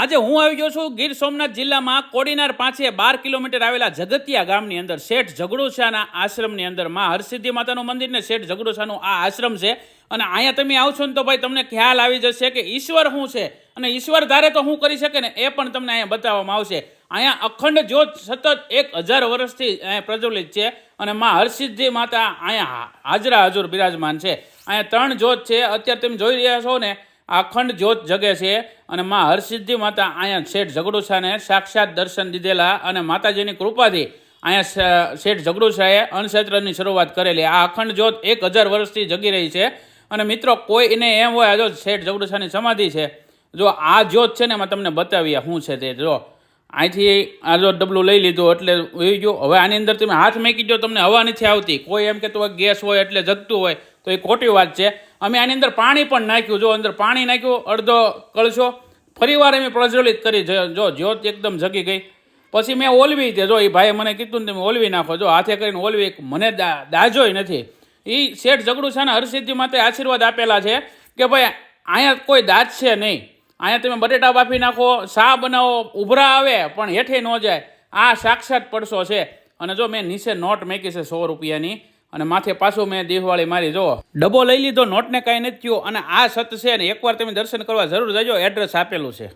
આજે હું આવી ગયો છું ગીર સોમનાથ જિલ્લામાં કોડીનાર પાસે 12 કિલોમીટર આવેલા જગતિયા ગામની અંદર શેઠ ઝઘડુશાના આશ્રમની અંદર માં હરસિદ્ધિ માતાનું મંદિર ને શેઠ ઝઘડુશાનું આ આશ્રમ છે અને અહીંયા તમે આવશો ને તો ભાઈ તમને ખ્યાલ આવી જશે કે ઈશ્વર શું છે અને ઈશ્વર ધારે તો શું કરી શકે ને એ પણ તમને અહીંયા બતાવવામાં આવશે। અહીંયા અખંડ જ્યોત સતત 1000 વર્ષથી અહીંયા પ્રજ્વલિત છે અને માં હરસિદ્ધિ માતા અહીંયા હાજરા હજુર બિરાજમાન છે। અહીંયા 3 જ્યોત છે, અત્યારે તમે જોઈ રહ્યા છો ને અખંડ જ્યોત જગે છે અને માં હરસિદ્ધિ માતા અહીંયા શેઠ ઝઘડુશાને સાક્ષાત દર્શન દીધેલા અને માતાજીની કૃપાથી અહીંયા શેઠ ઝઘડુશાએ અન્નક્ષેત્રની શરૂઆત કરેલી। આ અખંડ જ્યોત 1000 વર્ષથી જગી રહી છે અને મિત્રો કોઈને એમ હોય જો શેઠ ઝઘડુશાની સમાધિ છે, જો આ જ્યોત છે ને એમાં તમને બતાવીએ શું છે તે। જો અહીંથી આ જો ડબલું લઈ લીધું એટલે વહી ગયો। હવે આની અંદર તમે હાથ મૂકી દો તમને હવા નથી આવતી। કોઈ એમ કહેતું હોય ગેસ હોય એટલે જગતું હોય તો એ ખોટી વાત છે। અમે આની અંદર પાણી પણ નાખ્યું, જો અંદર પાણી નાખ્યું અડધો કળશો, ફરીવાર અમે પ્રજ્વલિત કરી, જો જ્યોત એકદમ જગી ગઈ। પછી મેં ઓલવી તે, જો એ ભાઈએ મને કીધું ને તમે ઓલવી નાખો, જો હાથે કરીને ઓલવી, મને દાજોય નથી। એ શેઠ ઝઘડુશાના હરસિદ્ધિ માટે આશીર્વાદ આપેલા છે કે ભાઈ અહીંયા કોઈ દાજશે નહીં, અહીંયા તમે બટેટા બાફી નાખો, શા બનાવો, ઉભરા આવે પણ હેઠે ન જાય, આ સાક્ષાત પડશો છે। અને જો મેં નીચે નોટ મેકી છે 100 રૂપિયાની અને માથે પાછું મેં દિવાળી મારી, જો ડબ્બો લઈ લીધો, નોટને કાંઈ નથી થયું અને આ સત છે ને એકવાર તમે દર્શન કરવા જરૂર જજો, એડ્રેસ આપેલું છે।